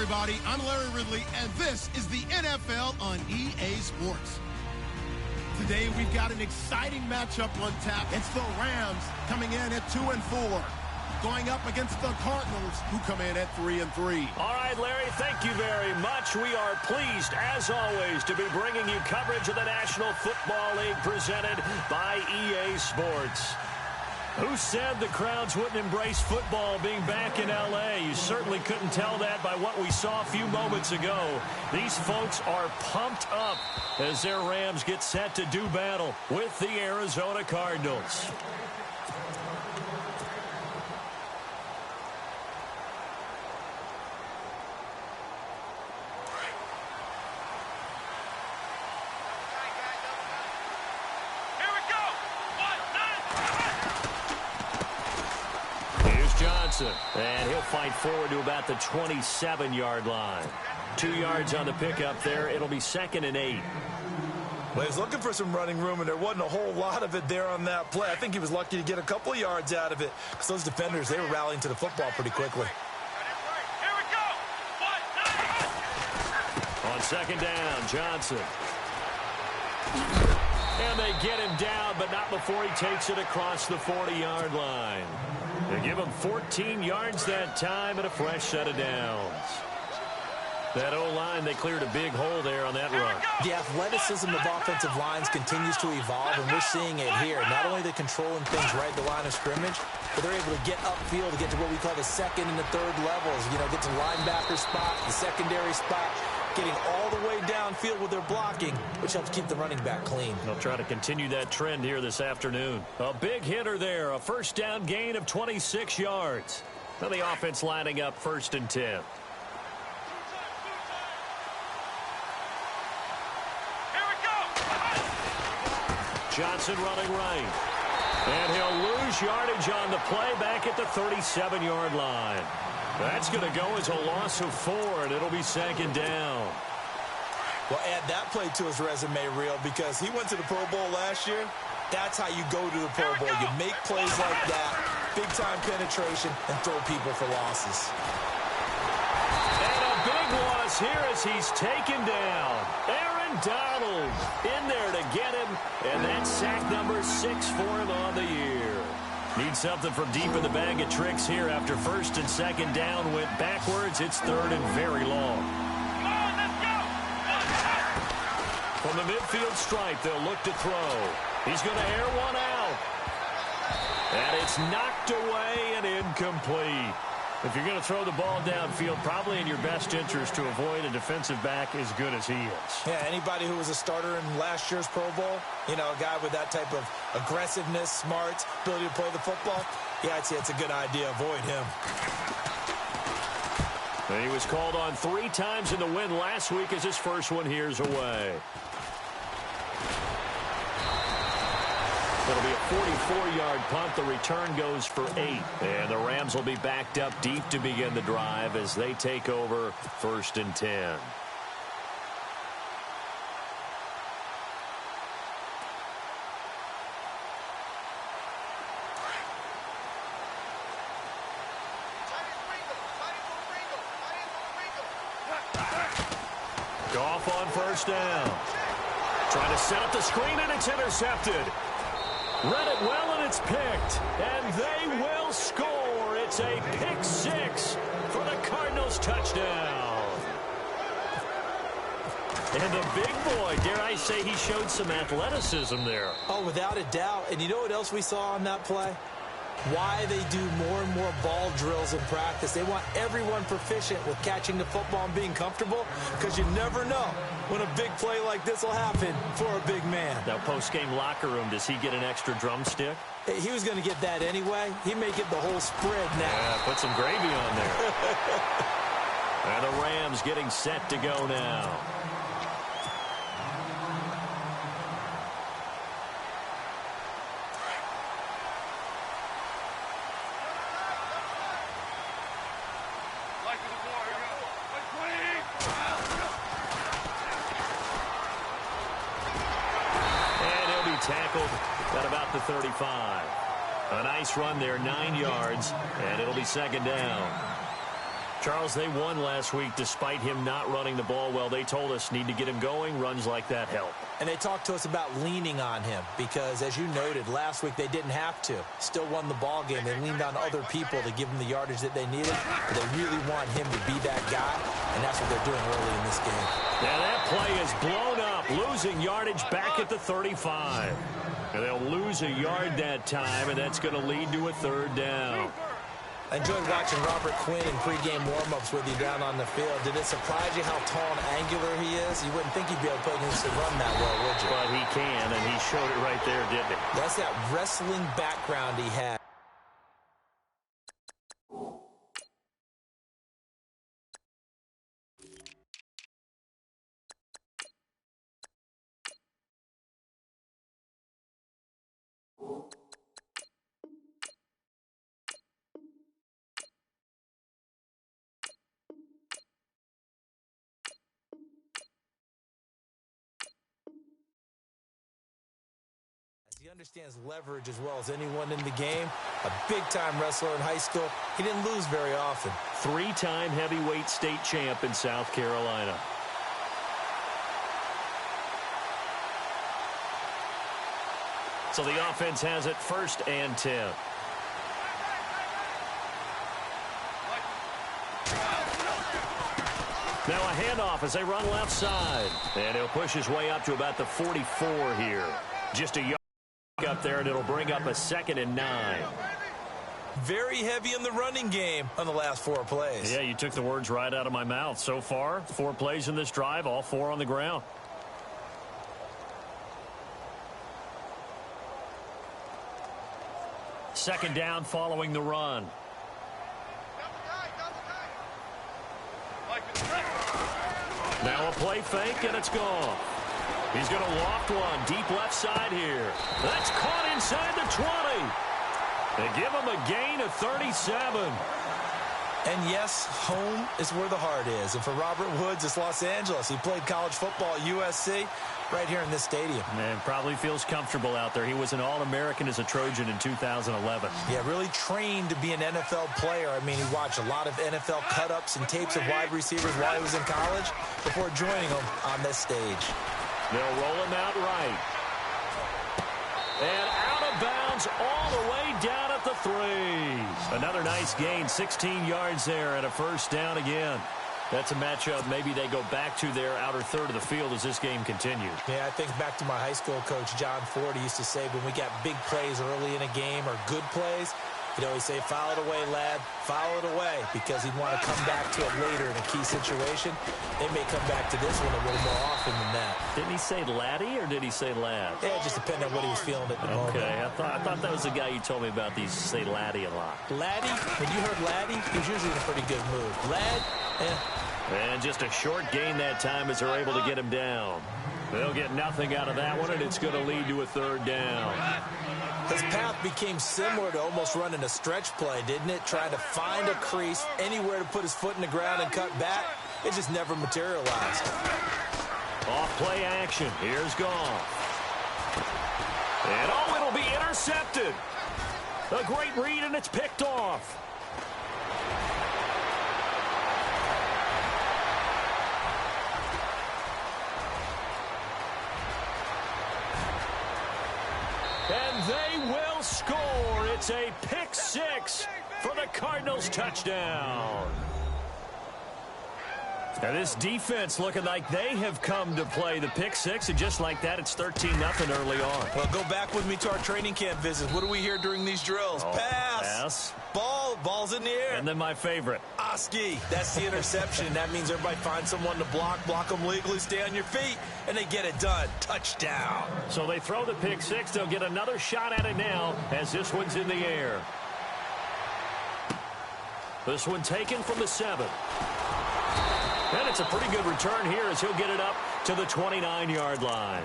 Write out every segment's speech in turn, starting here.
everybody. I'm Larry Ridley, and this is the NFL on EA Sports. Today, we've got an exciting matchup on tap. It's the Rams coming in at 2-4, going up against the Cardinals, who come in at 3-3. All right, Larry, thank you very much. We are pleased, as always, to be bringing you coverage of the National Football League presented by EA Sports. Who said the crowds wouldn't embrace football being back in L.A.? You certainly couldn't tell that by what we saw a few moments ago. These folks are pumped up as their Rams get set to do battle with the Arizona Cardinals. And he'll fight forward to about the 27-yard line. 2 yards on the pickup there. It'll be 2nd and 8. Well, he was looking for some running room, and there wasn't a whole lot of it there on that play. I think he was lucky to get a couple of yards out of it because those defenders, they were rallying to the football pretty quickly. On 2nd down, Johnson. And they get him down, but not before he takes it across the 40-yard line. They give him 14 yards that time and a fresh set of downs. That O-line, they cleared a big hole there on that run. The athleticism of offensive lines continues to evolve, and we're seeing it here. Not only are they controlling things right at the line of scrimmage, but they're able to get upfield to get to what we call the second and the third levels. You know, get to the linebacker spot, the secondary spot, getting all the way downfield with their blocking, which helps keep the running back clean. They'll try to continue that trend here this afternoon. A big hitter there, a first down gain of 26 yards. Now the offense lining up 1st and 10. Johnson running right. And he'll lose yardage on the play back at the 37-yard line. That's going to go as a loss of 4, and it'll be 2nd down. Well, add that play to his resume, Real, because he went to the Pro Bowl last year. That's how you go to the Pro Bowl. You make plays like that, big-time penetration, and throw people for losses. And a big loss here as he's taken down. Aaron Donald in there to get him, and that's sack number 6 for him on the year. Need something from deep in the bag of tricks here after 1st and 2nd down went backwards. It's 3rd and very long. Come on, let's go! From the midfield stripe, they'll look to throw. He's going to air one out. And it's knocked away and incomplete. If you're going to throw the ball downfield, probably in your best interest to avoid a defensive back as good as he is. Yeah, anybody who was a starter in last year's Pro Bowl, you know, a guy with that type of aggressiveness, smarts, ability to play the football, yeah, I'd say it's a good idea. Avoid him. And he was called on 3 times in the win last week as his first one here's away. It'll be a 44-yard punt. The return goes for 8. And the Rams will be backed up deep to begin the drive as they take over 1st and 10. Goff on 1st down. Trying to set up the screen, and it's intercepted. Read it well, and it's picked. And they will score. It's a pick 6 for the Cardinals touchdown. And the big boy, dare I say, he showed some athleticism there. Oh, without a doubt. And you know what else we saw on that play? Why they do more and more ball drills in practice. They want everyone proficient with catching the football and being comfortable, because you never know when a big play like this will happen for a big man. Now, post-game locker room, does he get an extra drumstick? Hey, he was going to get that anyway. He may get the whole spread now. Yeah, put some gravy on there. And the Rams getting set to go now. Tackled at about the 35. A nice run there, 9 yards, and it'll be 2nd down. Charles, they won last week despite him not running the ball well. They told us need to get him going. Runs like that help. And they talked to us about leaning on him because, as you noted, last week they didn't have to. Still won the ball game. They leaned on other people to give them the yardage that they needed. But they really want him to be that guy, and that's what they're doing early in this game. Yeah, that play is blown up, losing yardage back at the 35. And they'll lose a yard that time, and that's going to lead to a third down. I enjoyed watching Robert Quinn in pregame warm-ups with you down on the field. Did it surprise you how tall and angular he is? You wouldn't think he'd be able to play against the run that well, would you? But he can, and he showed it right there, didn't he? That's that wrestling background he had. He understands leverage as well as anyone in the game. A big-time wrestler in high school. He didn't lose very often. Three-time heavyweight state champ in South Carolina. So the offense has it 1st and 10. Now a handoff as they run left side. And he'll push his way up to about the 44 here. Just a yard up there, and it'll bring up a 2nd and 9. Very heavy in the running game on the last 4 plays. Yeah, you took the words right out of my mouth. So far, 4 plays in this drive, all 4 on the ground. Second down following the run. Now a play fake, and it's gone. He's going to loft one deep left side here. That's caught inside the 20. They give him a gain of 37. And yes, home is where the heart is. And for Robert Woods, it's Los Angeles. He played college football at USC right here in this stadium. And probably feels comfortable out there. He was an All-American as a Trojan in 2011. Yeah, really trained to be an NFL player. I mean, he watched a lot of NFL cut-ups and tapes of wide receivers while he was in college before joining them on this stage. They'll roll him out right. And out of bounds all the way down at the 3. Another nice gain, 16 yards there and a 1st down again. That's a matchup maybe they go back to their outer third of the field as this game continues. Yeah, I think back to my high school coach, John Ford. He used to say when we got big plays early in a game or good plays, he'd always say, foul it away, lad, foul it away, because he'd want to come back to it later in a key situation. They may come back to this one a little more often than that. Didn't he say laddie or did he say lad? Yeah, it just depended on what he was feeling at the moment. Okay, I thought that was the guy you told me about. These say laddie a lot. Laddie, when you heard laddie, he was usually in a pretty good mood. Lad, And just a short gain that time as they're able to get him down. They'll get nothing out of that one, and it's going to lead to a 3rd down. His path became similar to almost running a stretch play, didn't it? Trying to find a crease, anywhere to put his foot in the ground and cut back. It just never materialized. Off play action. Here's Goff. And oh, it'll be intercepted. A great read, and it's picked off. And they will score. It's a pick 6 for the Cardinals touchdown. Now this defense looking like they have come to play the pick 6, and just like that, it's 13-0 early on. Well, go back with me to our training camp visits. What do we hear during these drills? Pass. Ball's in the air. And then my favorite. Oski. That's the interception. That means everybody finds someone to block them legally, stay on your feet, and they get it done. Touchdown. So they throw the pick 6. They'll get another shot at it now as this one's in the air. This one taken from the 7. And it's a pretty good return here as he'll get it up to the 29-yard line.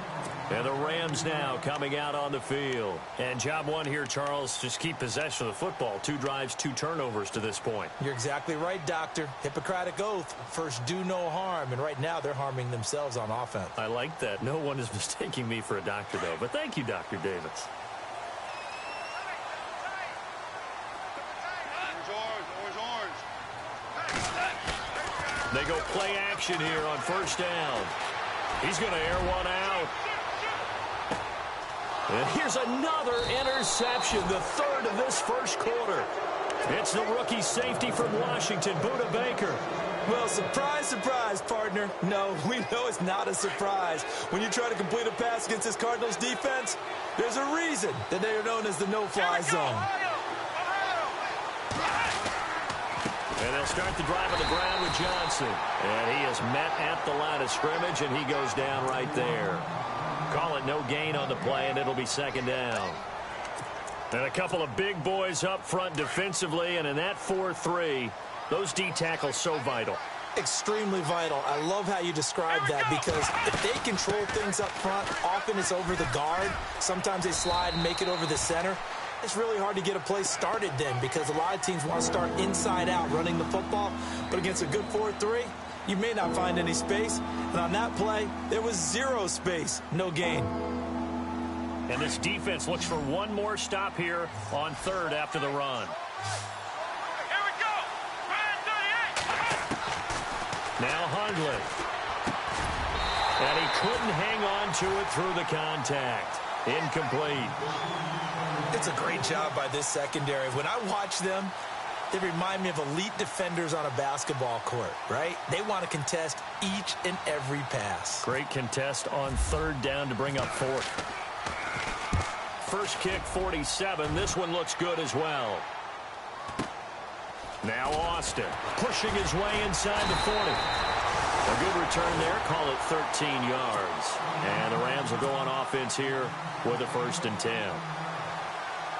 And the Rams now coming out on the field. And job one here, Charles, just keep possession of the football. 2 drives, 2 turnovers to this point. You're exactly right, Doctor. Hippocratic oath. First, do no harm. And right now, they're harming themselves on offense. I like that. No one is mistaking me for a doctor, though. But thank you, Dr. Davis. They go play action here on first down. He's going to air one out. And here's another interception, the third of this first quarter. It's the rookie safety from Washington, Budda Baker. Well, surprise, surprise, partner. No, we know it's not a surprise. When you try to complete a pass against this Cardinals defense, there's a reason that they are known as the no-fly zone. And they'll start the drive on the ground with Johnson. And he is met at the line of scrimmage, and he goes down right there. Call it no gain on the play, and it'll be second down. And a couple of big boys up front defensively, and in that 4-3, those D tackles so vital. Extremely vital. I love how you describe that, because if they control things up front, often it's over the guard. Sometimes they slide and make it over the center. It's really hard to get a play started then, because a lot of teams want to start inside out running the football. But against a good 4-3, you may not find any space. And on that play, there was zero space. No gain. And this defense looks for one more stop here on third after the run. Here we go. Now Hundley. And he couldn't hang on to it through the contact. Incomplete. It's a great job by this secondary. When I watch them, they remind me of elite defenders on a basketball court, right? They want to contest each and every pass. Great contest on third down to bring up fourth. First kick, 47. This one looks good as well. Now Austin pushing his way inside the 40. A good return there. Call it 13 yards. And the Rams will go on offense here with a 1st and 10.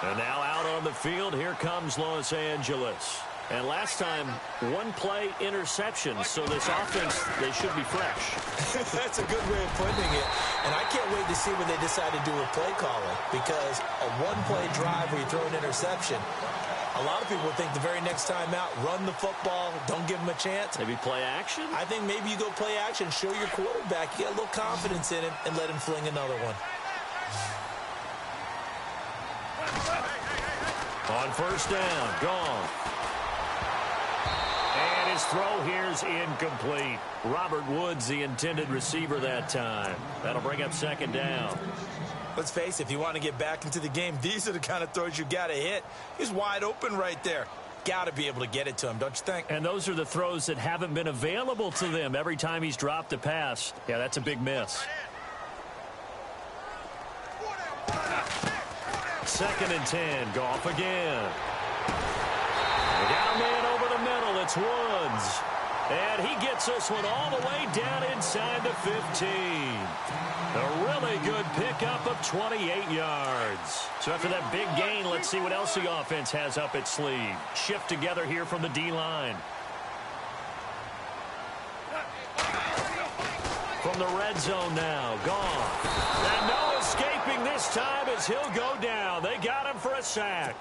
And now out on the field, here comes Los Angeles. And last time, one play interception, so this offense, they should be fresh. That's a good way of putting it. And I can't wait to see what they decide to do with play calling, because a one-play drive where you throw an interception, a lot of people think the very next time out, run the football, don't give them a chance. Maybe play action? I think maybe you go play action, show your quarterback, you got a little confidence in him, and let him fling another one. On first down, gone. And his throw here's incomplete. Robert Woods, the intended receiver that time. That'll bring up second down. Let's face it, if you want to get back into the game, these are the kind of throws you got to hit. He's wide open right there. Got to be able to get it to him, don't you think? And those are the throws that haven't been available to them every time he's dropped a pass. Yeah, that's a big miss. 2nd and 10. Goff again. They got a man over the middle. It's Woods. And he gets this one all the way down inside the 15. A really good pickup of 28 yards. So after that big gain, let's see what else the offense has up its sleeve. Shift together here from the D-line. From the red zone now, Goff. And no escaping this time as he'll go down. They got him for a sack.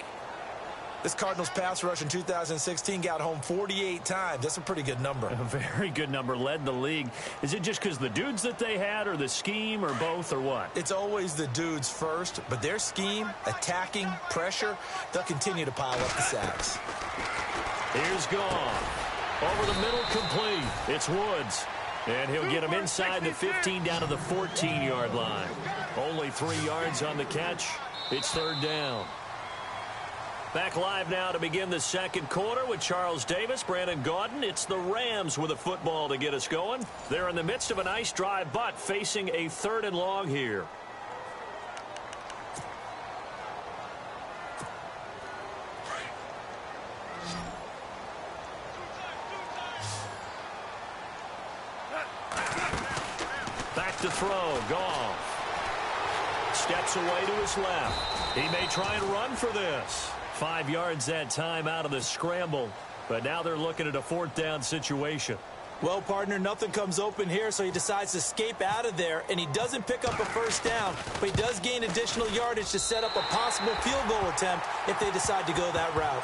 This Cardinals pass rush in 2016 got home 48 times. That's a pretty good number. A very good number, led the league. Is it just because the dudes that they had, or the scheme, or both, or what? It's always the dudes first, but their scheme, attacking, pressure, they'll continue to pile up the sacks. Here's Goff. Over the middle, complete. It's Woods. And he'll get him inside the 15 down to the 14-yard line. Only 3 yards on the catch. It's third down. Back live now to begin the second quarter with Charles Davis, Brandon Gaudin. It's the Rams with a football to get us going. They're in the midst of a nice drive, but facing a 3rd and long here. Back to throw, Goff. Steps away to his left. He may try and run for this. 5 yards that time out of the scramble. But now they're looking at a 4th down situation. Well, partner, nothing comes open here, so he decides to escape out of there, and he doesn't pick up a 1st down, but he does gain additional yardage to set up a possible field goal attempt if they decide to go that route.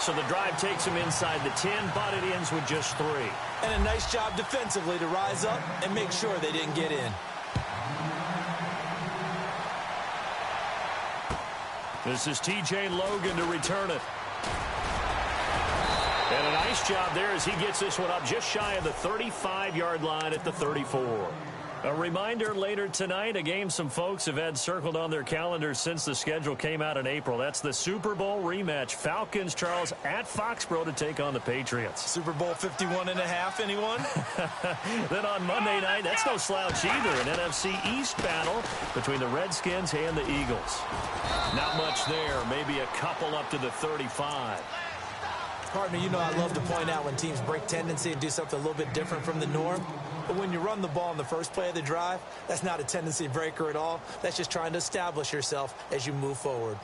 So the drive takes him inside the 10, but it ends with just 3. And a nice job defensively to rise up and make sure they didn't get in. This is T.J. Logan to return it. And a nice job there as he gets this one up just shy of the 35-yard line at the 34. A reminder later tonight, a game some folks have had circled on their calendars since the schedule came out in April. That's the Super Bowl rematch. Falcons, Charles, at Foxborough to take on the Patriots. Super Bowl 51.5, anyone? Then on Monday night, that's no slouch either. An NFC East battle between the Redskins and the Eagles. Not much there. Maybe a couple up to the 35. Partner, you know I love to point out when teams break tendency and do something a little bit different from the norm. But when you run the ball in the first play of the drive, that's not a tendency breaker at all. That's just trying to establish yourself as you move forward.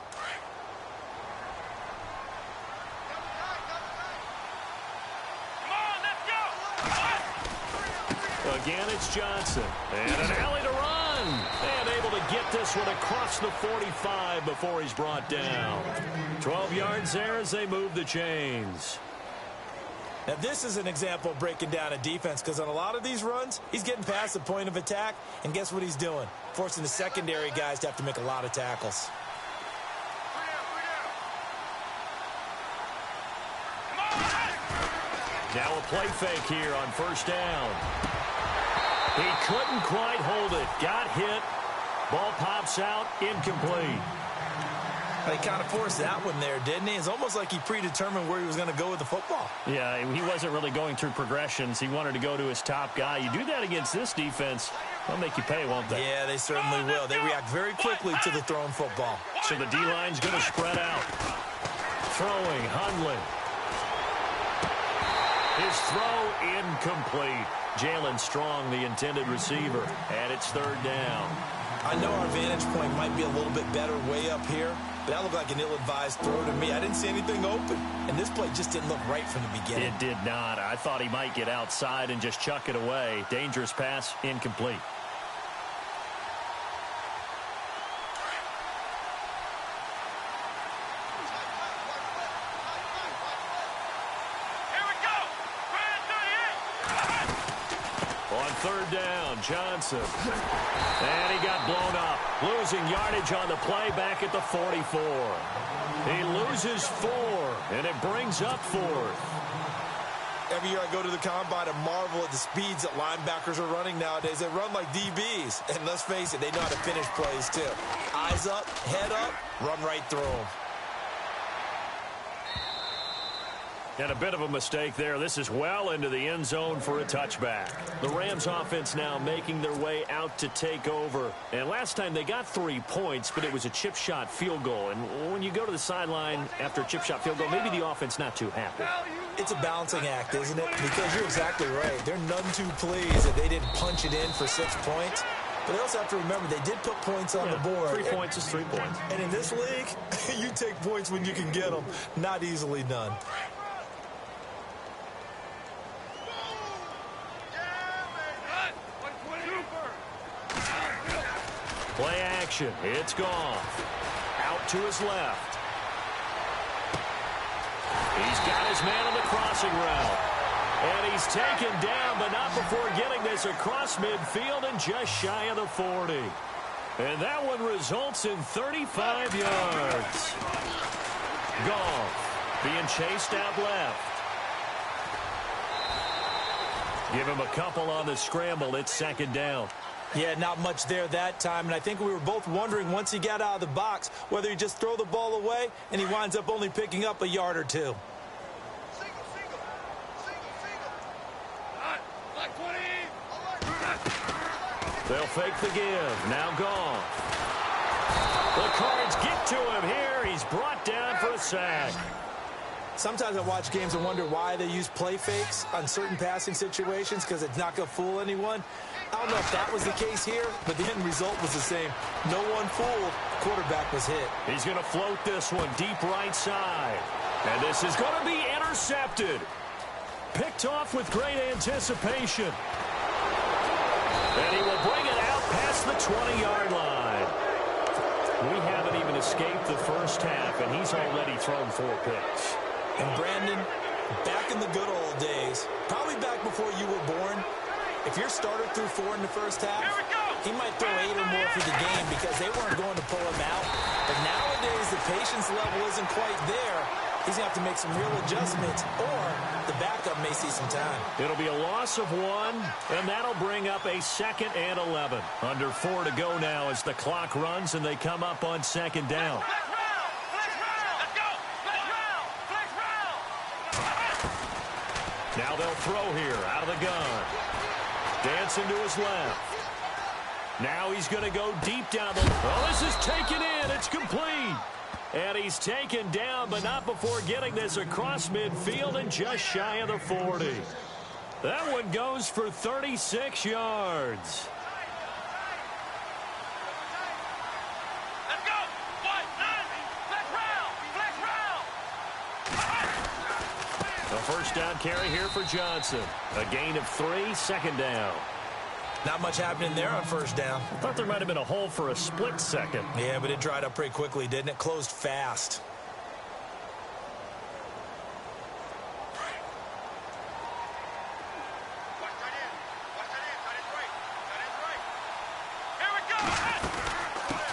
Again, it's Johnson. And an alley to run. And able to get this one across the 45 before he's brought down. 12 yards there as they move the chains. Now, this is an example of breaking down a defense because on a lot of these runs, he's getting past the point of attack, and guess what he's doing? Forcing the secondary guys to have to make a lot of tackles. Now a play fake here on first down. He couldn't quite hold it. Got hit. Ball pops out. Incomplete. He kind of forced that one there, didn't he? It's almost like he predetermined where he was going to go with the football. Yeah, he wasn't really going through progressions. He wanted to go to his top guy. You do that against this defense, they'll make you pay, won't they? Yeah, they certainly will. They react very quickly to the thrown football. So the D-line's going to spread out. Throwing, Hundley. His throw incomplete. Jalen Strong, the intended receiver, and it's third down. I know our vantage point might be a little bit better way up here, but that looked like an ill-advised throw to me. I didn't see anything open, and this play just didn't look right from the beginning. It did not. I thought he might get outside and just chuck it away. Dangerous pass, incomplete. Third down, Johnson. And he got blown up. Losing yardage on the play back at the 44. He loses 4, and it brings up 4th. Every year I go to the combine and marvel at the speeds that linebackers are running nowadays. They run like DBs. And let's face it, they know how to finish plays too. Eyes up, head up, run right through them. And a bit of a mistake there. This is well into the end zone for a touchback. The Rams offense now making their way out to take over. And last time they got 3 points, but it was a chip shot field goal. And when you go to the sideline after a chip shot field goal, maybe the offense not too happy. It's a balancing act, isn't it? Because you're exactly right. They're none too pleased that they didn't punch it in for 6 points. But they also have to remember they did put points on the board. 3 points is 3 points. And in this league, you take points when you can get them. Not easily done. Play action. It's gone. Out to his left. He's got his man on the crossing route. And he's taken down, but not before getting this across midfield and just shy of the 40. And that one results in 35 yards. Goff being chased out left. Give him a couple on the scramble. It's second down. Yeah, not much there that time, and I think we were both wondering once he got out of the box whether he'd just throw the ball away, and he winds up only picking up a yard or 2. They'll fake the give. Now gone. The Cards get to him here. He's brought down for a sack. Sometimes I watch games and wonder why they use play fakes on certain passing situations because it's not going to fool anyone. I don't know if that was the case here, but the end result was the same. No one fooled. Quarterback was hit. He's going to float this one deep right side. And this is going to be intercepted. Picked off with great anticipation. And he will bring it out past the 20-yard line. We haven't even escaped the first half, and he's already thrown 4 picks. And Brandon, back in the good old days, probably back before you were born, if your starter threw 4 in the first half, he might throw 8 or more for the game because they weren't going to pull him out. But nowadays, the patience level isn't quite there. he's going to have to make some real adjustments, or the backup may see some time. It'll be a loss of 1, and that'll bring up a 2nd and 11. Under 4 to go now as the clock runs, and they come up on 2nd down. Now they'll throw here out of the gun. Dancing to his left. Now he's going to go deep down the... Oh, this is taken in. It's complete. And he's taken down, but not before getting this across midfield and just shy of the 40. That one goes for 36 yards. Let's go. 1, 9, flex round. A first down carry here for Johnson. A gain of 3, 2nd down. Not much happening there on first down. I thought there might have been a hole for a split second. Yeah, but it dried up pretty quickly, didn't it? Closed fast.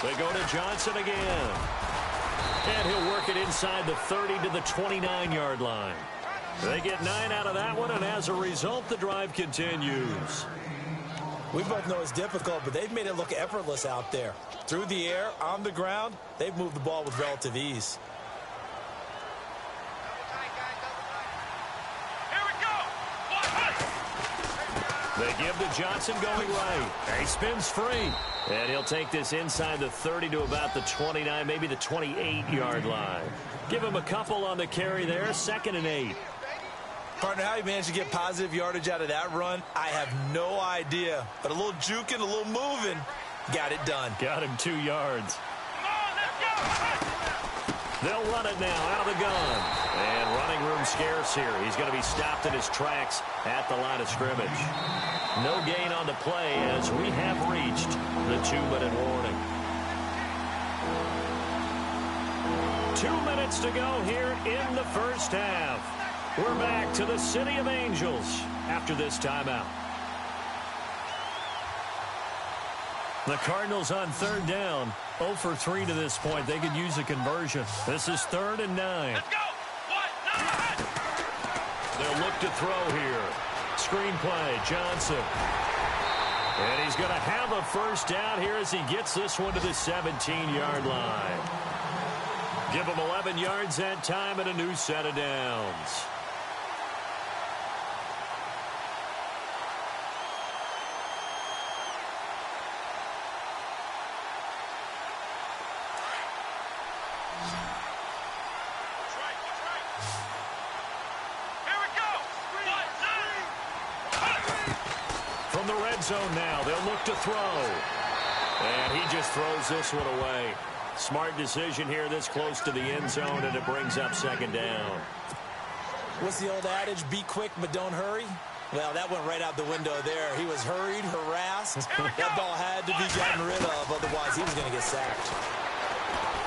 They go to Johnson again. And he'll work it inside the 30 to the 29-yard line. They get 9 out of that one, and as a result, the drive continues. We both know it's difficult, but they've made it look effortless out there. Through the air, on the ground, they've moved the ball with relative ease. They give to Johnson going right. He spins free. And he'll take this inside the 30 to about the 29, maybe the 28-yard line. Give him a couple on the carry there, 2nd and 8. Partner, how he managed to get positive yardage out of that run, I have no idea. But a little juking, a little moving, got it done. Got him 2 yards. They'll run it now out of the gun. And running room scarce here. He's going to be stopped in his tracks at the line of scrimmage. No gain on the play as we have reached the 2-minute warning. 2 minutes to go here in the first half. We're back to the City of Angels after this timeout. The Cardinals on 3rd down. 0 for 3 to this point. They could use a conversion. This is 3rd and 9. Let's go. 1, 9. They'll look to throw here. Screen play, Johnson. And he's going to have a first down here as he gets this one to the 17-yard line. Give him 11 yards that time and a new set of downs. From the red zone now, they'll look to throw. And he just throws this one away. Smart decision here this close to the end zone, and it brings up 2nd down. What's the old adage, be quick but don't hurry? Well, that went right out the window there. He was hurried, harassed. That ball had to be gotten rid of, otherwise he was going to get sacked.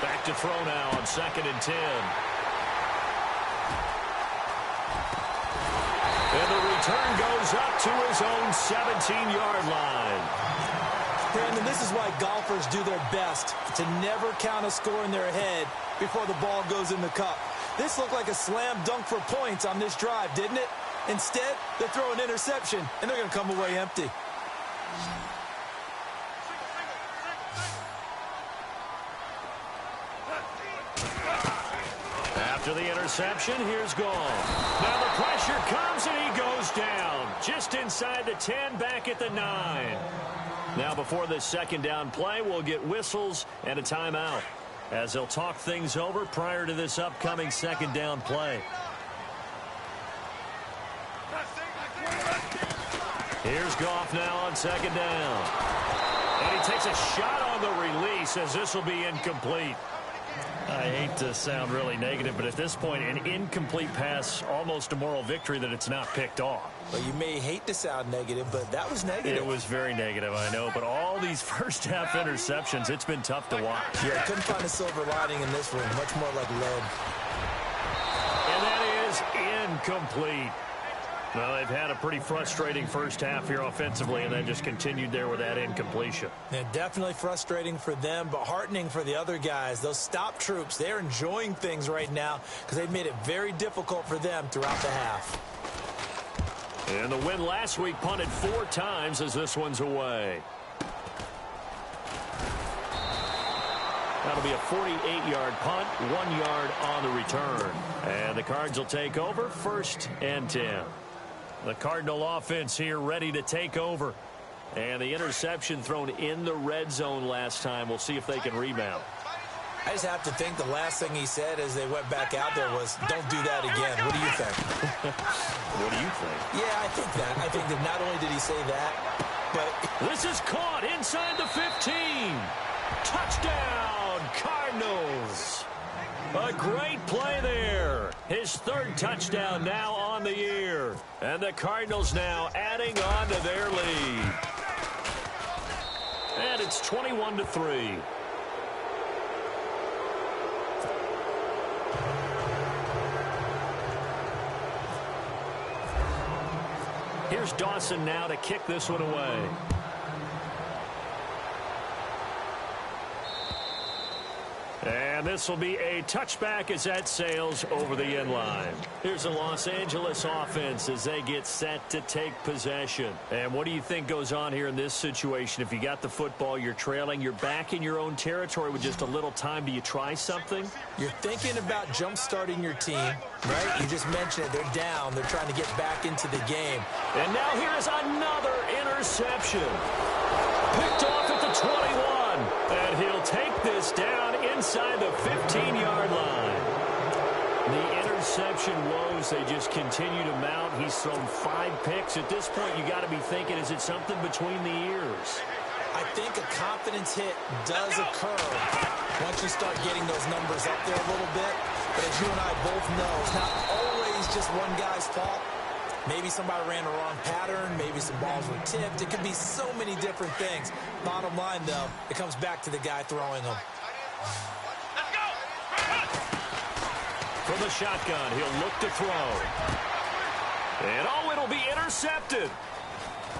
Back to throw now on 2nd and 10. And the return goes up to his own 17-yard line. Brandon, this is why golfers do their best to never count a score in their head before the ball goes in the cup. This looked like a slam dunk for points on this drive, didn't it? Instead, they throw an interception, and they're going to come away empty. After the interception, here's Gall. Now the pressure comes, and he goes down. Just inside the 10, back at the 9. Now before this 2nd down play, we'll get whistles and a timeout as they'll talk things over prior to this upcoming 2nd down play. Here's Goff now on 2nd down. And he takes a shot on the release as this will be incomplete. I hate to sound really negative, but at this point, an incomplete pass, almost a moral victory that it's not picked off. Well, you may hate to sound negative, but that was negative. It was very negative, I know, but all these first-half interceptions, it's been tough to watch. Yeah, couldn't find a silver lining in this one, much more like lead. And that is incomplete. Well, they've had a pretty frustrating first half here offensively, and then just continued there with that incompletion. Yeah, definitely frustrating for them, but heartening for the other guys. Those stop troops, they're enjoying things right now because they've made it very difficult for them throughout the half. And the win last week punted 4 times as this one's away. That'll be a 48-yard punt, 1 yard on the return. And the Cards will take over, 1st and 10. The Cardinal offense here ready to take over. And the interception thrown in the red zone last time. We'll see if they can rebound. I just have to think the last thing he said as they went back out there was, don't do that again. What do you think? What do you think? Yeah, I think that. I think that not only did he say that, but... This is caught inside the 15. Touchdown, Cardinals. A great play there. His 3rd touchdown now on the year. And the Cardinals now adding on to their lead. And it's 21-3. Here's Dawson now to kick this one away. And this will be a touchback as that sails over the end line. Here's the Los Angeles offense as they get set to take possession. And what do you think goes on here in this situation? If you got the football, you're trailing, you're back in your own territory with just a little time. Do you try something? You're thinking about jump-starting your team, right? You just mentioned it. They're down. They're trying to get back into the game. And now here is another interception. Picked off at the 21. And he'll take this down inside the 15-yard line. The interception woes, they just continue to mount. He's thrown 5 picks. At this point, you got to be thinking, is it something between the ears? I think a confidence hit does occur once you start getting those numbers up there a little bit. But as you and I both know, it's not always just one guy's fault. Maybe somebody ran the wrong pattern. Maybe some balls were tipped. It could be so many different things. Bottom line, though, it comes back to the guy throwing them. Let's go. From the shotgun, he'll look to throw. And oh, it'll be intercepted.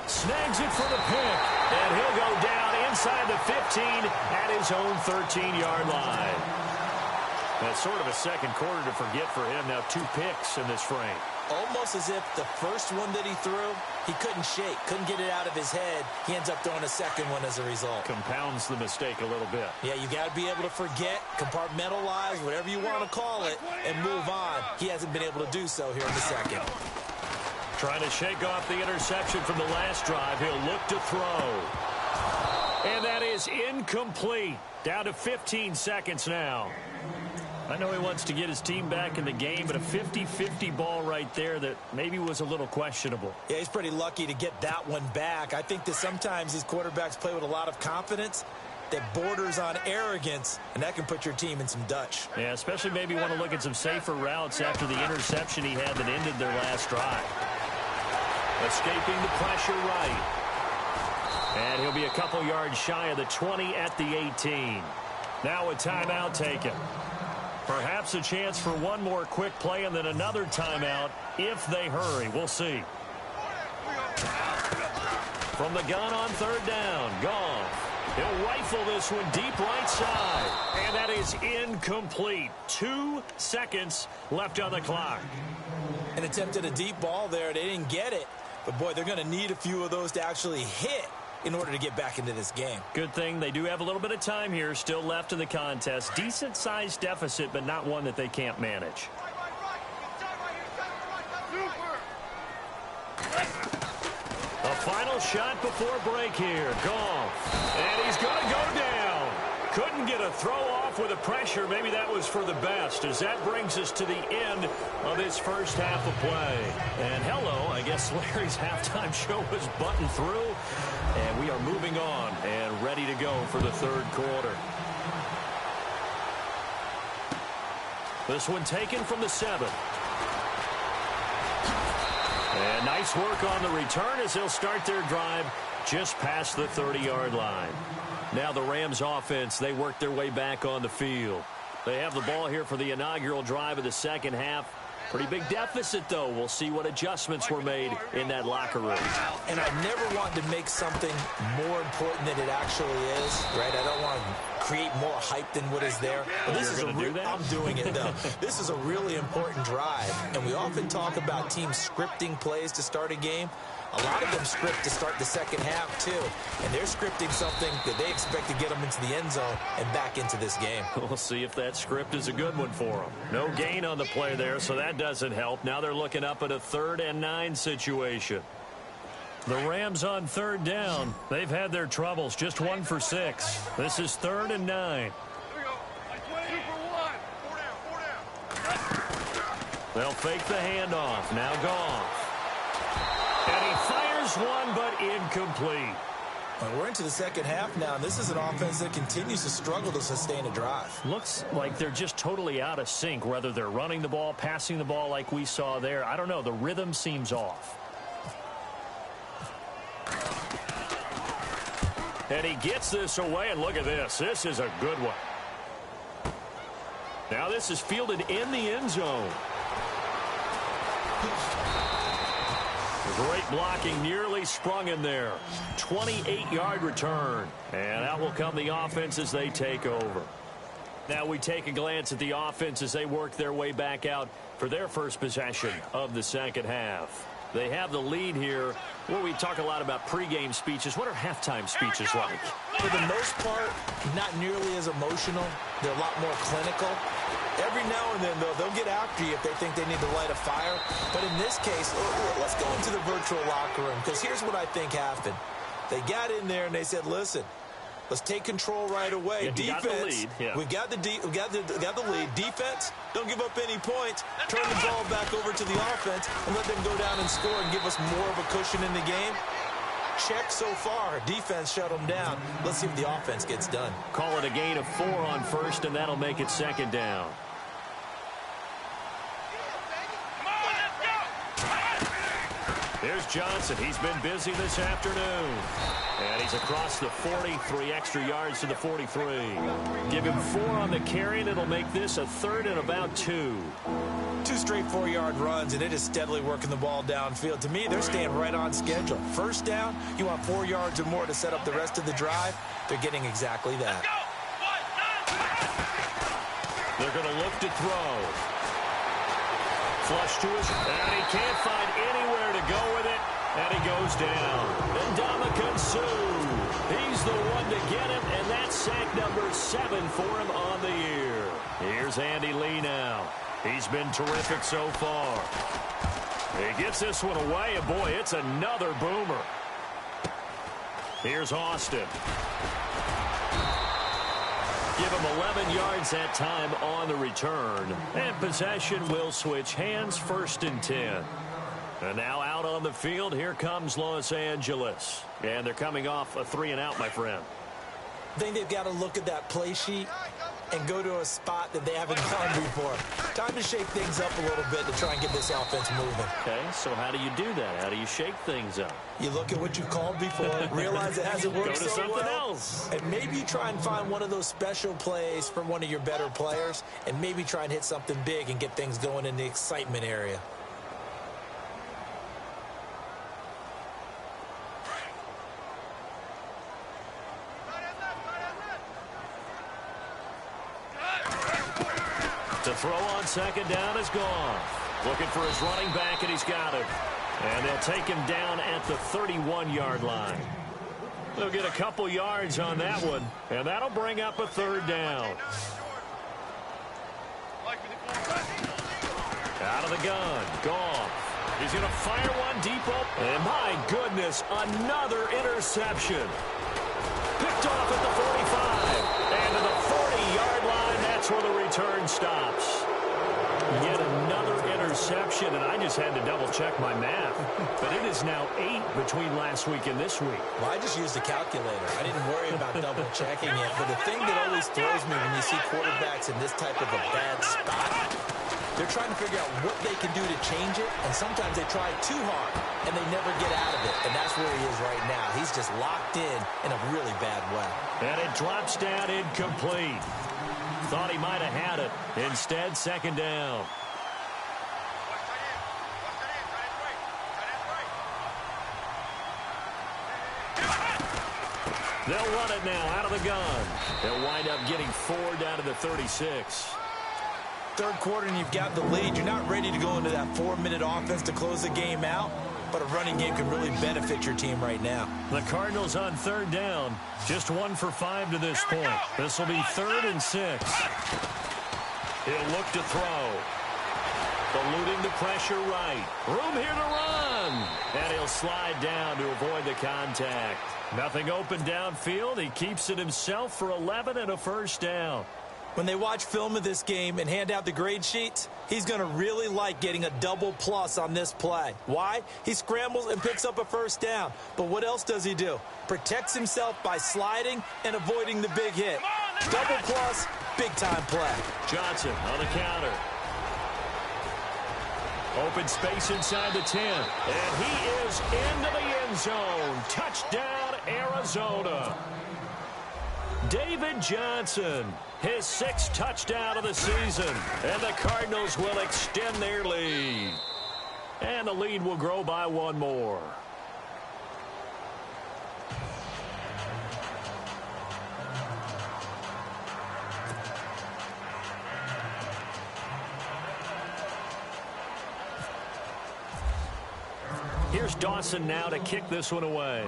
Snags it for the pick. And he'll go down inside the 15 at his own 13-yard line. That's sort of a second quarter to forget for him. Now 2 picks in this frame. Almost as if the first one that he threw, he couldn't shake, couldn't get it out of his head. He ends up throwing a second one as a result. Compounds the mistake a little bit. Yeah, you got to be able to forget, compartmentalize, whatever you want to call it, and move on. He hasn't been able to do so here in the second. Trying to shake off the interception from the last drive. He'll look to throw. And that is incomplete. Down to 15 seconds now. I know he wants to get his team back in the game, but a 50-50 ball right there that maybe was a little questionable. Yeah, he's pretty lucky to get that one back. I think that sometimes these quarterbacks play with a lot of confidence that borders on arrogance, and that can put your team in some Dutch. Yeah, especially maybe want to look at some safer routes after the interception he had that ended their last drive. Escaping the pressure right. And he'll be a couple yards shy of the 20 at the 18. Now a timeout taken. Perhaps a chance for one more quick play and then another timeout if they hurry. We'll see. From the gun on 3rd down, Goff. He'll rifle this one deep right side. And that is incomplete. 2 seconds left on the clock. An attempt at a deep ball there. They didn't get it. But, boy, they're going to need a few of those to actually hit in order to get back into this game. Good thing they do have a little bit of time here still left in the contest. Decent-sized deficit, but not one that they can't manage. A final shot before break here. Goff. And he's going to go down. Couldn't get a throw off with the pressure. Maybe that was for the best, as that brings us to the end of this first half of play. And hello, I guess Larry's halftime show was buttoned through. And we are moving on and ready to go for the 3rd quarter. This one taken from the 7. And nice work on the return as they'll start their drive just past the 30-yard line. Now the Rams offense, they work their way back on the field. They have the ball here for the inaugural drive of the second half. Pretty big deficit, though. We'll see what adjustments were made in that locker room. And I never want to make something more important than it actually is, right? I don't want to create more hype than what is there. But this is I'm doing it, though. This is a really important drive. And we often talk about teams scripting plays to start a game. A lot of them script to start the second half, too. And they're scripting something that they expect to get them into the end zone and back into this game. We'll see if that script is a good one for them. No gain on the play there, so that doesn't help. Now they're looking up at a 3rd and 9 situation. The Rams on 3rd down. They've had their troubles, just 1 for 6. This is 3rd and 9. They'll fake the handoff. Now Goff. And he fires one, but incomplete. Well, we're into the second half now, and this is an offense that continues to struggle to sustain a drive. Looks like they're just totally out of sync, whether they're running the ball, passing the ball like we saw there. I don't know. The rhythm seems off. And he gets this away, and look at this. This is a good one. Now this is fielded in the end zone. Great blocking, nearly sprung in there. 28-yard return. And out will come the offense as they take over. Now we take a glance at the offense as they work their way back out for their first possession of the second half. They have the lead here. Well, we talk a lot about pregame speeches. What are halftime speeches like? For the most part, not nearly as emotional. They're a lot more clinical. Every now and then, though, they'll get after you if they think they need to light a fire. But in this case, let's go into the virtual locker room, because here's what I think happened. They got in there and they said, listen, let's take control right away. Yeah, defense, got the lead. Yeah. we got the lead. Defense, don't give up any points. Turn the ball back over to the offense and let them go down and score and give us more of a cushion in the game. Check so far. Defense shut them down. Let's see if the offense gets done. Call it a gain of 4 on first, and that'll make it 2nd down. Here's Johnson. He's been busy this afternoon. And he's across the 40, 3 extra yards to the 43. Give him 4 on the carry, and it'll make this a 3rd and about 2. 2 straight 4-yard runs, and it is steadily working the ball downfield. To me, they're staying right on schedule. First down, you want 4 yards or more to set up the rest of the drive. They're getting exactly that. They're going to look to throw. Flush to his, and he can't find anywhere to go with it, and he goes down. And Ndamukong Suh, he's the one to get him, and that's sack number 7 for him on the year. Here's Andy Lee now. He's been terrific so far. He gets this one away, and boy, it's another boomer. Here's Austin. Give him 11 yards that time on the return. And possession will switch hands, 1st and 10. And now out on the field, here comes Los Angeles. And they're coming off a 3-and-out, my friend. I think they've got to look at that play sheet and go to a spot that they haven't gone before. Time to shake things up a little bit to try and get this offense moving. Okay, so how do you do that? How do you shake things up? You look at what you called before, realize it hasn't worked Go to so something well, else. and maybe try and find one of those special plays from one of your better players, and maybe try and hit something big and get things going in the excitement area. To throw on 2nd down is gone. Looking for his running back, and he's got it. And they'll take him down at the 31-yard line. They'll get a couple yards on that one, and that'll bring up a 3rd down. Out of the gun, Goff. He's going to fire one deep open. And my goodness, another interception. Picked off at the 45. And to the 40-yard line, that's where the return stops. Yet another interception, and I just had to double-check my math. But it is now 8 between last week and this week. Well, I just used a calculator. I didn't worry about double-checking it. But the thing that always throws me when you see quarterbacks in this type of a bad spot, they're trying to figure out what they can do to change it, and sometimes they try too hard, and they never get out of it. And that's where he is right now. He's just locked in a really bad way. And it drops down incomplete. Thought he might have had it. Instead, 2nd down. They'll run it now out of the gun. They'll wind up getting 4 down to the 36. Third quarter and you've got the lead. You're not ready to go into that 4-minute offense to close the game out, but a running game can really benefit your team right now. The Cardinals on third down. Just 1 for 5 to this point. This will be 3rd and 6. He'll look to throw. Eluding the pressure right. Room here to run. And he'll slide down to avoid the contact. Nothing open downfield. He keeps it himself for 11 and a first down. When they watch film of this game and hand out the grade sheets, he's going to really like getting a double plus on this play. Why? He scrambles and picks up a first down. But what else does he do? Protects himself by sliding and avoiding the big hit. Double plus, big-time play. Johnson on the counter. Open space inside the 10. And he is into the end zone. Touchdown, Arizona. David Johnson, his 6th touchdown of the season. And the Cardinals will extend their lead. And the lead will grow by 1 more. Here's Dawson now to kick this one away.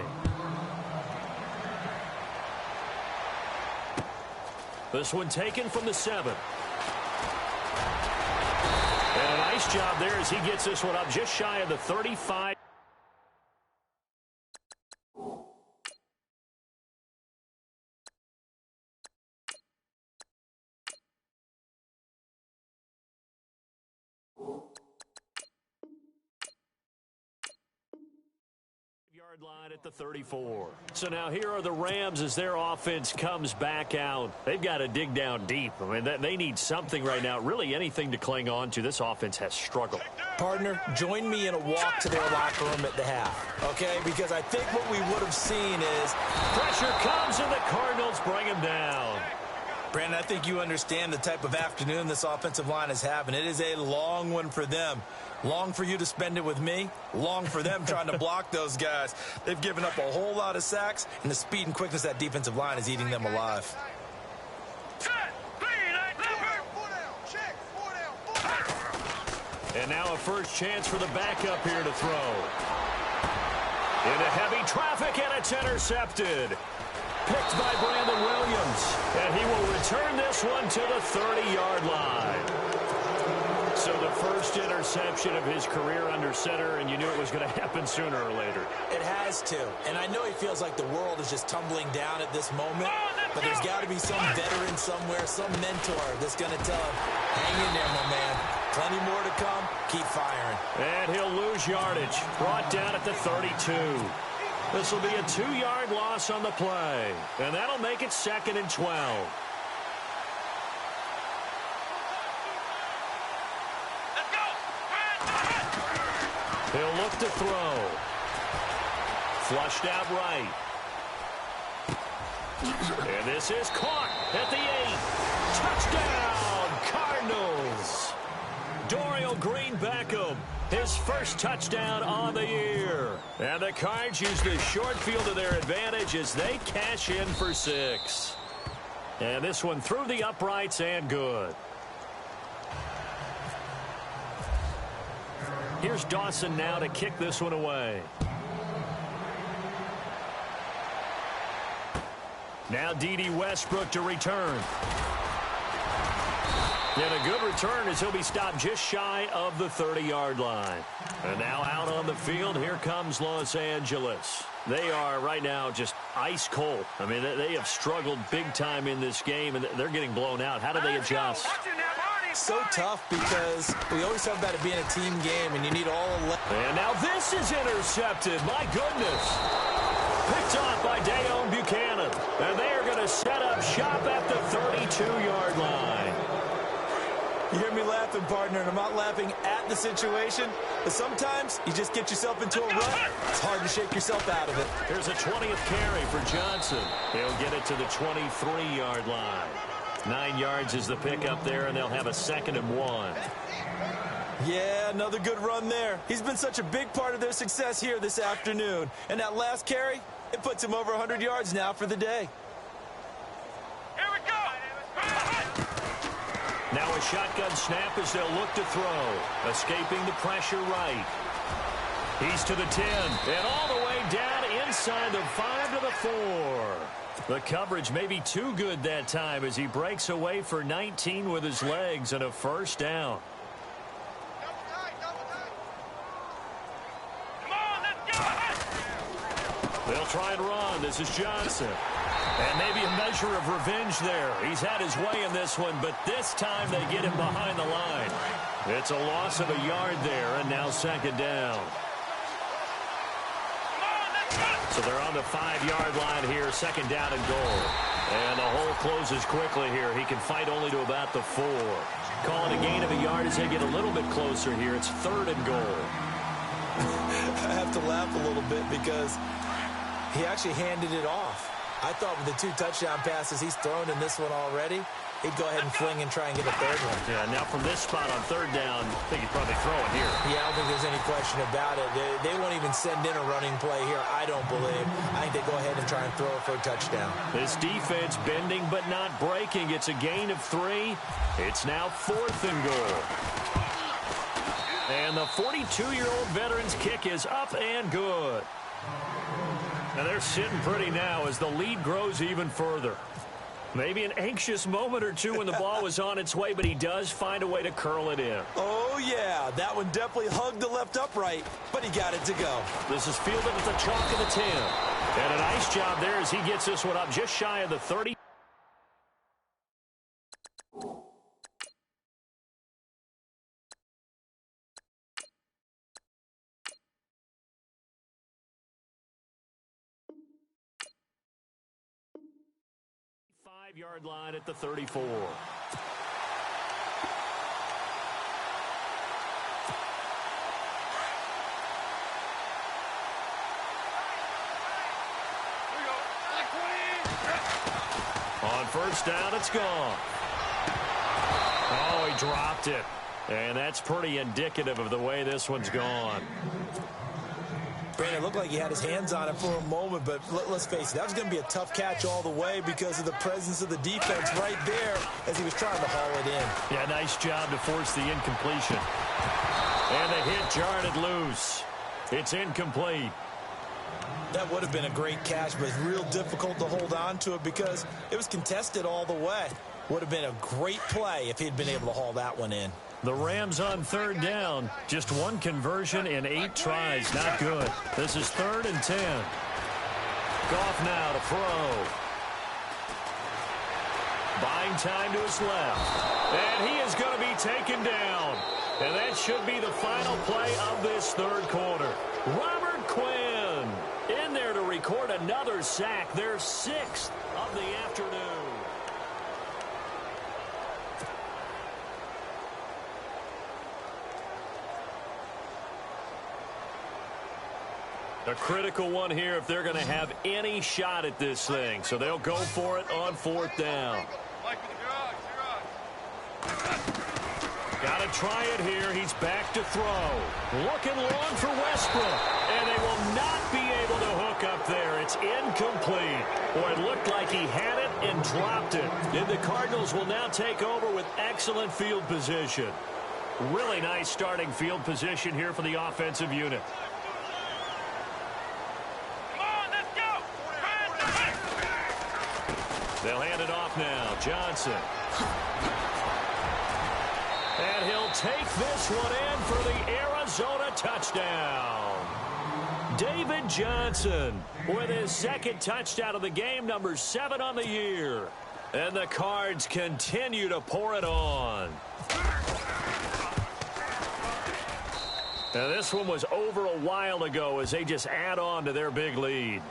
This one taken from the 7. And a nice job there as he gets this one up just shy of the 35. Line at the 34. So now here are the Rams as their offense comes back out. They've got to dig down deep. I mean, they need something right now, really anything to cling on to. This offense has struggled. Partner, join me in a walk to their locker room at the half, okay? Because I think what we would have seen is pressure comes and the Cardinals bring him down. Brandon, I think you understand the type of afternoon this offensive line is having. It is a long one for them. Long for you to spend it with me. Long for them trying to block those guys. They've given up a whole lot of sacks, and the speed and quickness of that defensive line is eating them alive. And now a first chance for the backup here to throw. Into heavy traffic, and it's intercepted. Picked by Brandon Williams. And he will return this one to the 30-yard line. So the first interception of his career under center, and you knew it was going to happen sooner or later. It has to. And I know he feels like the world is just tumbling down at this moment, but there's got to be some veteran somewhere, some mentor that's going to tell him, hang in there, my man. Plenty more to come. Keep firing. And he'll lose yardage. Brought down at the 32. This will be a 2-yard loss on the play. And that'll make it 2nd and 12. He'll look to throw. Flushed out right. And this is caught at the 8. Touchdown, Cardinals. Dorial Green-Beckham, his first touchdown on the year. And the Cards use the short field to their advantage as they cash in for 6. And this one through the uprights and good. Here's Dawson now to kick this one away. Now D.D. Westbrook to return. And a good return as he'll be stopped just shy of the 30-yard line. And now out on the field, here comes Los Angeles. They are right now just ice cold. I mean, they have struggled big time in this game, and they're getting blown out. How do they adjust? So tough because we always talk about it being a team game, and you need all 11. And now this is intercepted. My goodness. Picked off by Dayon Buchanan. And they are going to set up shop at the 32-yard line. You hear me laughing, partner, and I'm not laughing at the situation, but sometimes you just get yourself into a rut. It's hard to shake yourself out of it. Here's a 20th carry for Johnson. He'll get it to the 23-yard line. 9 yards is the pickup there, and they'll have a 2nd and 1. Yeah, another good run there. He's been such a big part of their success here this afternoon. And that last carry, it puts him over 100 yards now for the day. Here we go. Now a shotgun snap as they'll look to throw. Escaping the pressure right. He's to the 10. And all the way down inside the 5 to the 4. The coverage may be too good that time as he breaks away for 19 with his legs and a first down. They'll try and run. This is Johnson. And maybe a measure of revenge there. He's had his way in this one, but this time they get him behind the line. It's a loss of a yard there, and now second down. So they're on the 5-yard line here, second down and goal. And the hole closes quickly here. He can fight only to about the 4. Calling a gain of a yard as they get a little bit closer here. It's third and goal. I have to laugh a little bit because he actually handed it off. I thought with the 2 touchdown passes he's thrown in this one already, he'd go ahead and fling and try and get a third one. Yeah, now from this spot on third down, I think he'd probably throw it here. Yeah, I don't think there's any question about it. They won't even send in a running play here, I don't believe. I think they go ahead and try and throw it for a touchdown. This defense bending but not breaking. It's a gain of 3. It's now fourth and goal. And the 42-year-old veteran's kick is up and good. And they're sitting pretty now as the lead grows even further. Maybe an anxious moment or two when the ball was on its way, but he does find a way to curl it in. Oh, yeah. That one definitely hugged the left upright, but he got it to go. This is fielded at the chalk of the 10. And a nice job there as he gets this one up just shy of the 30. Yard line at the 34. On first down, it's gone. Oh, he dropped it. And that's pretty indicative of the way this one's gone. Brandon, it looked like he had his hands on it for a moment, but let's face it, that was going to be a tough catch all the way because of the presence of the defense right there as he was trying to haul it in. Yeah, nice job to force the incompletion. And the hit jarred it loose. It's incomplete. That would have been a great catch, but it's real difficult to hold on to it because it was contested all the way. Would have been a great play if he'd been able to haul that one in. The Rams on third down. Just 1 conversion in 8 tries. Not good. This is 3rd and 10. Goff now to throw. Buying time to his left. And he is going to be taken down. And that should be the final play of this third quarter. Robert Quinn in there to record another sack. Their 6th of the afternoon. A critical one here if they're going to have any shot at this thing. So they'll go for it on 4th down. Got to try it here. He's back to throw. Looking long for Westbrook. And they will not be able to hook up there. It's incomplete. Boy, it looked like he had it and dropped it. And the Cardinals will now take over with excellent field position. Really nice starting field position here for the offensive unit. They'll hand it off now. Johnson. And he'll take this one in for the Arizona touchdown. David Johnson with his 2nd touchdown of the game, number 7 on the year. And the Cards continue to pour it on. Now this one was over a while ago as they just add on to their big lead.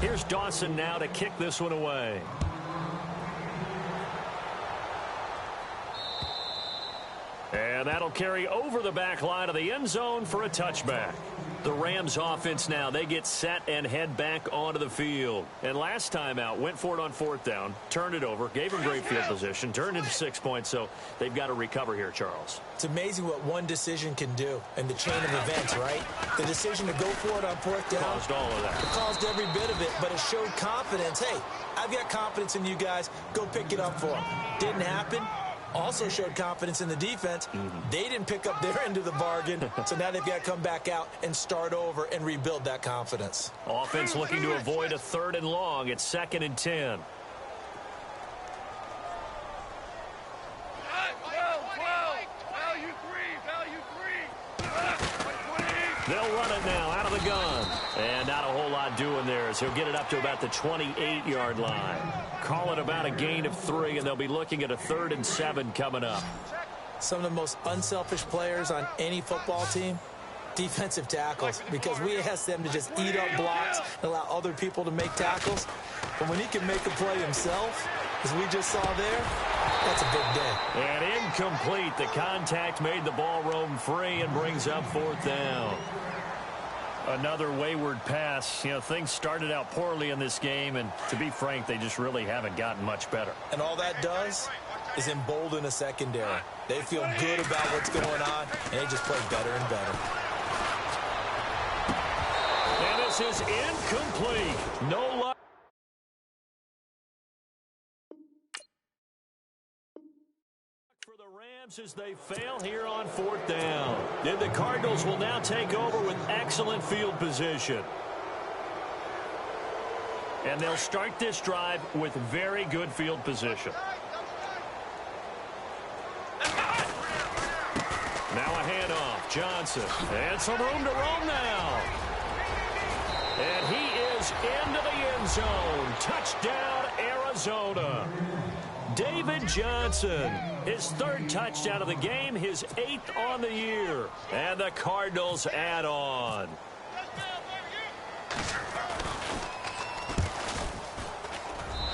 Here's Dawson now to kick this one away. And that'll carry over the back line of the end zone for a touchback. The Rams offense now, they get set and head back onto the field. And last time out, went for it on 4th down, turned it over, gave them great field position, turned into 6 points, so they've got to recover here, Charles. It's amazing what one decision can do in the chain of events, right? The decision to go for it on 4th down caused all of that. It caused every bit of it, but it showed confidence. Hey, I've got confidence in you guys. Go pick it up for them. Didn't happen. Also showed confidence in the defense. They didn't pick up their end of the bargain, so now they've got to come back out and start over and rebuild that confidence. Offense looking to avoid a 3rd and long. It's 2nd and 10. They'll run it now out of the gun. And not a whole lot doing there as he'll get it up to about the 28-yard line. Call it about a gain of 3, and they'll be looking at a 3rd and 7 coming up. Some of the most unselfish players on any football team, defensive tackles, because we ask them to just eat up blocks and allow other people to make tackles. But when he can make a play himself, as we just saw there, that's a big day. And incomplete. The contact made the ball roam free and brings up 4th down. Another wayward pass. You know, things started out poorly in this game, and to be frank, they just really haven't gotten much better. And all that does is embolden a secondary. They feel good about what's going on, and they just play better and better. And this is incomplete. No luck. As they fail here on 4th down. And the Cardinals will now take over with excellent field position. And they'll start this drive with very good field position. Now a handoff. Johnson. And some room to roam now. And he is into the end zone. Touchdown, Arizona. David Johnson, his 3rd touchdown of the game, his 8th on the year. And the Cardinals add on.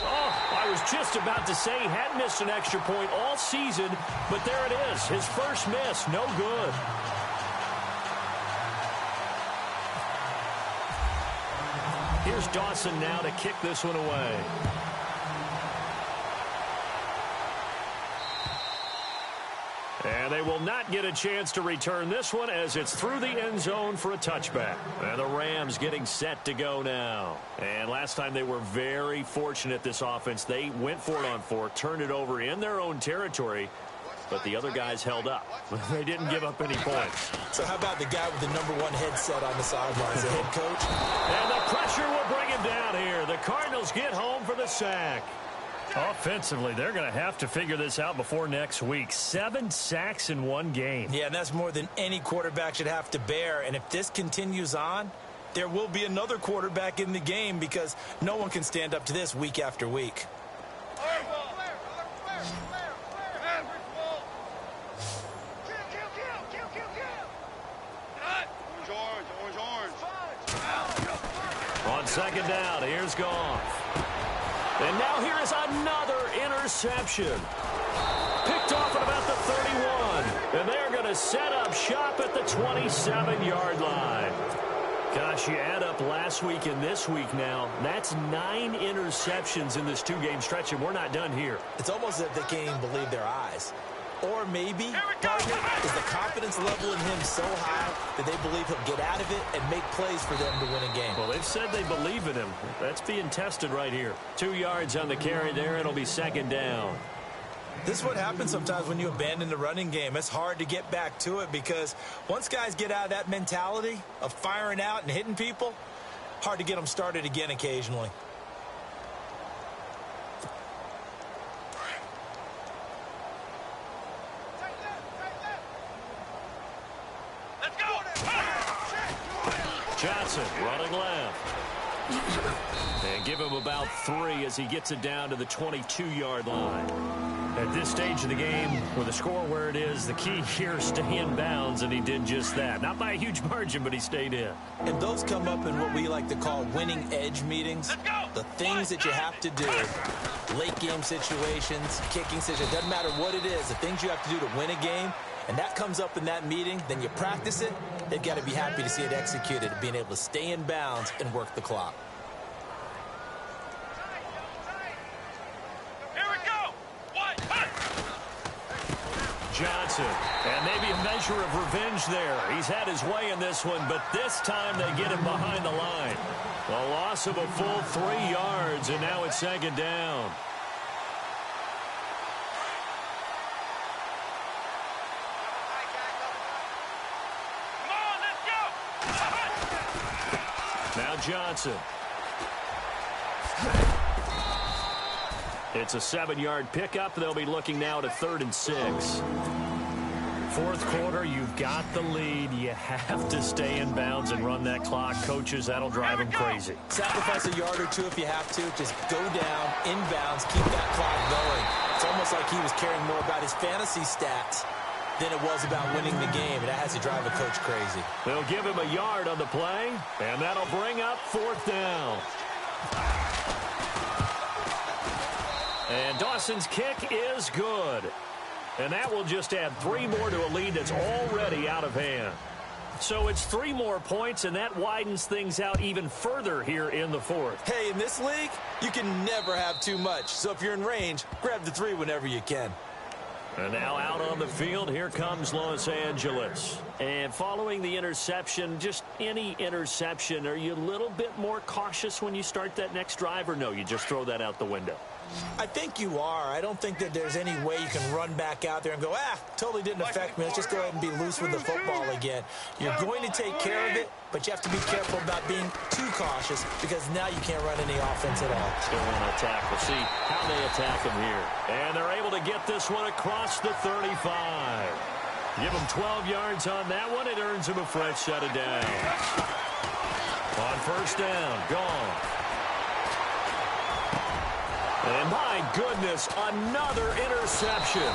Oh, I was just about to say he hadn't missed an extra point all season, but there it is, his first miss, no good. Here's Dawson now to kick this one away. And they will not get a chance to return this one as it's through the end zone for a touchback. And the Rams getting set to go now. And last time they were very fortunate, this offense. They went for it on 4, turned it over in their own territory, but the other guys held up. They didn't give up any points. So how about the guy with the #1 headset on the sidelines, the head coach? And the pressure will bring him down here. The Cardinals get home for the sack. Offensively, they're going to have to figure this out before next week. 7 sacks in one game. Yeah, and that's more than any quarterback should have to bear. And if this continues on, there will be another quarterback in the game because no one can stand up to this week after week. On 2nd down, here's Goff. And now here is another interception. Picked off at about the 31. And they're going to set up shop at the 27-yard line. Gosh, you add up last week and this week now, that's 9 interceptions in this 2-game stretch, and we're not done here. It's almost as if they can't even believe their eyes. Or maybe, partner, is the confidence level in him so high that they believe he'll get out of it and make plays for them to win a game. Well, they've said they believe in him. That's being tested right here. 2 yards on the carry there. It'll be 2nd down. This is what happens sometimes when you abandon the running game. It's hard to get back to it because once guys get out of that mentality of firing out and hitting people, hard to get them started again occasionally. Johnson running left. And give him about 3 as he gets it down to the 22-yard line. At this stage of the game, with the score where it is, the key here is stay in bounds, and he did just that. Not by a huge margin, but he stayed in. And those come up in what we like to call winning edge meetings. The things that you have to do, late game situations, kicking situations, doesn't matter what it is, the things you have to do to win a game, and that comes up in that meeting, then you practice it, they've got to be happy to see it executed, being able to stay in bounds and work the clock. Here we go. Johnson, and maybe a measure of revenge there. He's had his way in this one, but this time they get him behind the line. A loss of a full 3 yards, and now it's second down. Come on, let's go. Now Johnson. It's a 7-yard pickup. They'll be looking now to 3rd and 6. Fourth quarter, you've got the lead. You have to stay in bounds and run that clock. Coaches, that'll drive them crazy. Sacrifice a yard or two if you have to. Just go down, in bounds, keep that clock going. It's almost like he was caring more about his fantasy stats than it was about winning the game, and that has to drive a coach crazy. They'll give him a yard on the play, and that'll bring up 4th down. And Dawson's kick is good. And that will just add 3 more to a lead that's already out of hand. So it's 3 more points, and that widens things out even further here in the 4th. Hey, in this league, you can never have too much. So if you're in range, grab the 3 whenever you can. And now out on the field, here comes Los Angeles. And following the interception, just any interception, are you a little bit more cautious when you start that next drive, or no, you just throw that out the window? I think you are. I don't think that there's any way you can run back out there and go, totally didn't affect me. Let's just go ahead and be loose with the football again. You're going to take care of it, but you have to be careful about being too cautious because now you can't run any offense at all. Still want to attack. We'll see how they attack him here. And they're able to get this one across the 35. Give him 12 yards on that one. It earns him a fresh set of downs. On 1st down, gone. And my goodness, another interception.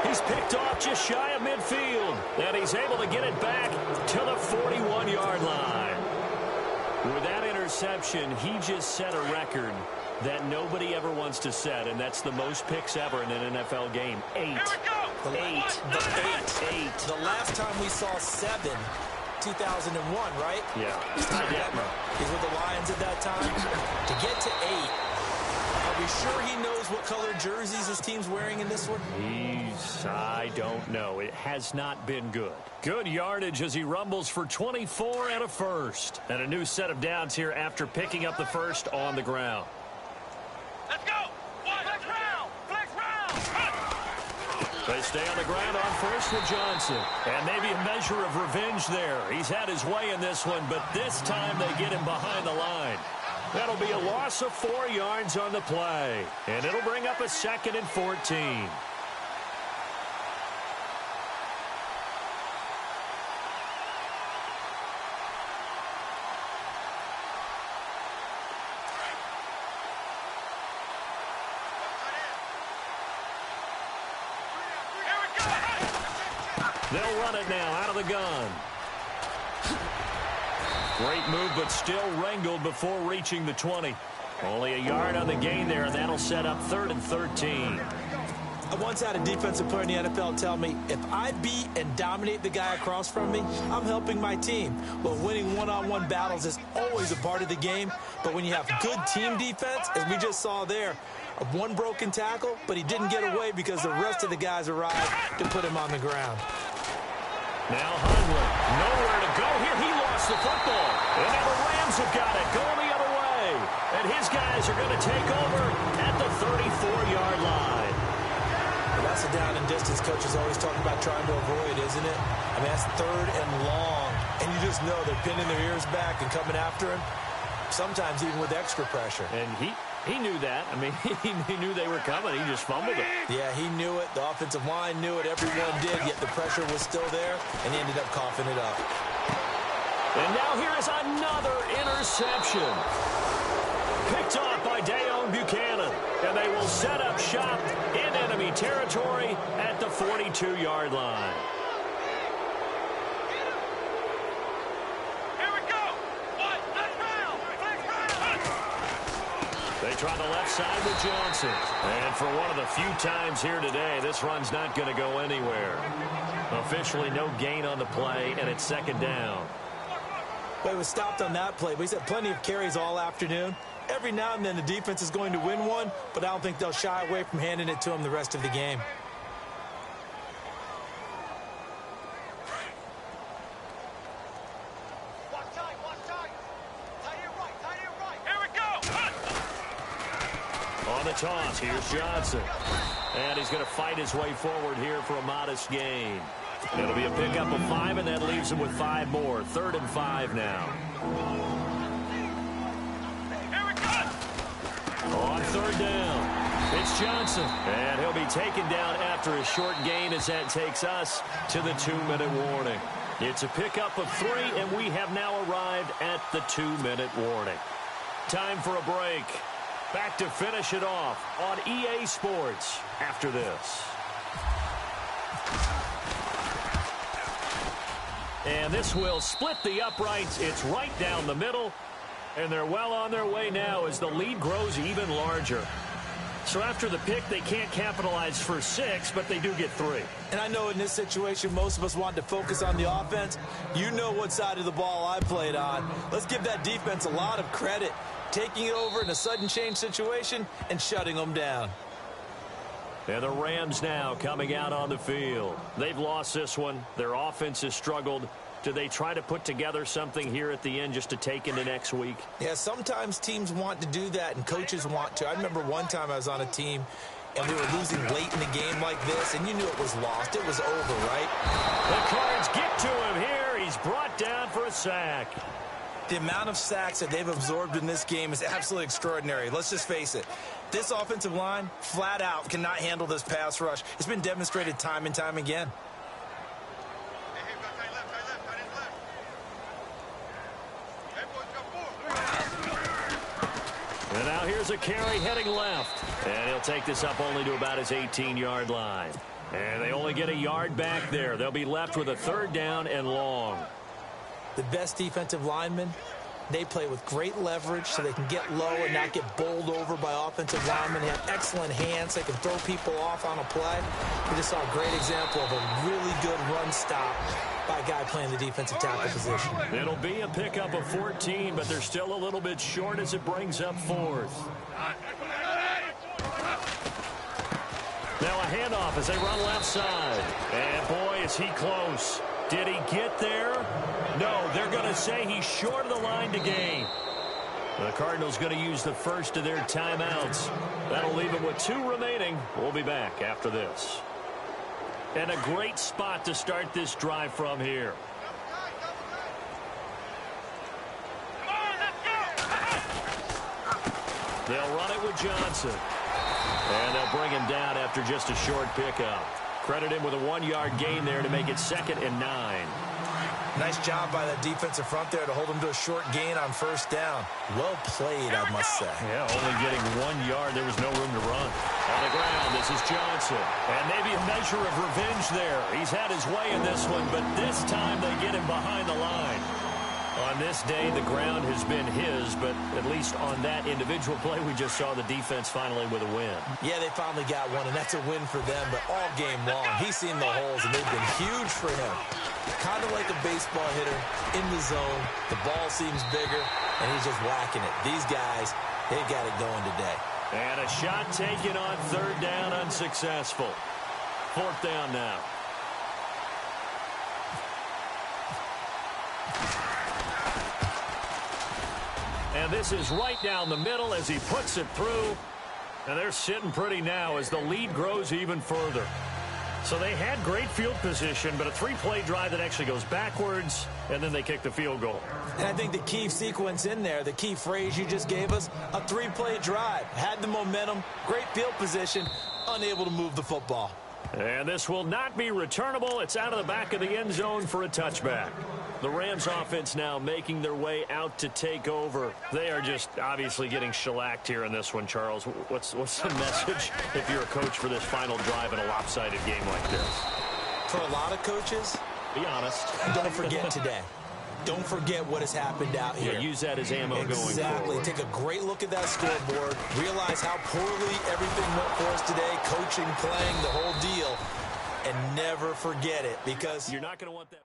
He's picked off just shy of midfield, and he's able to get it back to the 41-yard line. With that interception, he just set a record that nobody ever wants to set, and that's the most picks ever in an NFL game. 8. Here we go. 8. The last time we saw 7, 2001, right? Yeah. He's with the Lions at that time. To get to 8. Are we sure he knows what color jerseys his team's wearing in this one? I don't know. It has not been good. Good yardage as he rumbles for 24 and a first. And a new set of downs here after picking up the first on the ground. Let's go. Flex round. Flex round. They stay on the ground on first with Johnson. And maybe a measure of revenge there. He's had his way in this one, but this time they get him behind the line. That'll be a loss of 4 yards on the play. And it'll bring up a 2nd and 14. They'll run it now out of the gun. Great move, but still wrangled before reaching the 20. Only a yard on the gain there, and that'll set up 3rd and 13. I once had a defensive player in the NFL tell me, if I beat and dominate the guy across from me, I'm helping my team. Well, winning one-on-one battles is always a part of the game, but when you have good team defense, as we just saw there, one broken tackle, but he didn't get away because the rest of the guys arrived to put him on the ground. Now Hundley, nowhere to go here. He lost the football. And now the Rams have got it, going the other way. And his guys are going to take over at the 34-yard line. Well, that's a down and distance coach is always talking about trying to avoid, isn't it? I mean, that's 3rd and long. And you just know they're pinning their ears back and coming after him, sometimes even with extra pressure. And he knew that. I mean, he knew they were coming. He just fumbled it. Yeah, he knew it. The offensive line knew it. Everyone did, yet the pressure was still there, and he ended up coughing it up. And now here is another interception. Picked off by Dayon Buchanan. And they will set up shop in enemy territory at the 42-yard line. They try the left side with Johnson. And for one of the few times here today, this run's not going to go anywhere. Officially no gain on the play, and it's second down. Well, it was stopped on that play, but he's had plenty of carries all afternoon. Every now and then the defense is going to win one, but I don't think they'll shy away from handing it to him the rest of the game. On the toss, here's Johnson. And he's going to fight his way forward here for a modest gain. It'll be a pickup of 5, and that leaves him with 5 more. 3rd and 5 now. On 3rd down, it's Johnson. And he'll be taken down after a short gain as that takes us to the 2-minute warning. It's a pickup of 3, and we have now arrived at the 2-minute warning. Time for a break. Back to finish it off on EA Sports after this. And this will split the uprights. It's right down the middle. And they're well on their way now as the lead grows even larger. So after the pick, they can't capitalize for 6, but they do get 3. And I know in this situation, most of us want to focus on the offense. You know what side of the ball I played on. Let's give that defense a lot of credit. Taking it over in a sudden change situation and shutting them down. And the Rams now coming out on the field. They've lost this one. Their offense has struggled. Do they try to put together something here at the end just to take into next week? Yeah, sometimes teams want to do that and coaches want to. I remember one time I was on a team and we were losing late in the game like this, and you knew it was lost. It was over, right? The Cards get to him here. He's brought down for a sack. The amount of sacks that they've absorbed in this game is absolutely extraordinary. Let's just face it. This offensive line, flat out, cannot handle this pass rush. It's been demonstrated time and time again. And now here's a carry heading left. And he'll take this up only to about his 18-yard line. And they only get a yard back there. They'll be left with a 3rd down and long. The best defensive linemen, they play with great leverage so they can get low and not get bowled over by offensive linemen. They have excellent hands. They can throw people off on a play. We just saw a great example of a really good run stop by a guy playing the defensive tackle position. It'll be a pickup of 14, but they're still a little bit short as it brings up 4th. Now a handoff as they run left side. And boy, is he close. Did he get there? No, they're going to say he's short of the line to gain. The Cardinals going to use the first of their timeouts. That'll leave them with 2 remaining. We'll be back after this. And a great spot to start this drive from here. They'll run it with Johnson. And they'll bring him down after just a short pickup. Credit him with a 1-yard gain there to make it 2nd and 9. Nice job by that defensive front there to hold him to a short gain on 1st down. Well played, I must say. Yeah, only getting 1 yard. There was no room to run. On the ground, this is Johnson. And maybe a measure of revenge there. He's had his way in this one, but this time they get him behind the line. On this day, the ground has been his, but at least on that individual play, we just saw the defense finally with a win. Yeah, they finally got one, and that's a win for them, but all game long, he's seen the holes, and they've been huge for him. Kind of like a baseball hitter in the zone. The ball seems bigger, and he's just whacking it. These guys, they've got it going today. And a shot taken on 3rd down, unsuccessful. 4th down now. And this is right down the middle as he puts it through. And they're sitting pretty now as the lead grows even further. So they had great field position, but a 3-play drive that actually goes backwards, and then they kick the field goal. And I think the key sequence in there, the key phrase you just gave us, a 3-play drive. Had the momentum, great field position, unable to move the football. And this will not be returnable. It's out of the back of the end zone for a touchback. The Rams offense now making their way out to take over. They are just obviously getting shellacked here in this one, Charles. What's the message if you're a coach for this final drive in a lopsided game like this? For a lot of coaches, be honest. don't forget today. don't forget what has happened out here. Yeah, use that as ammo going forward. Exactly. Take a great look at that scoreboard. Realize how poorly everything went for us today, coaching, playing, the whole deal. And never forget it, because you're not going to want that.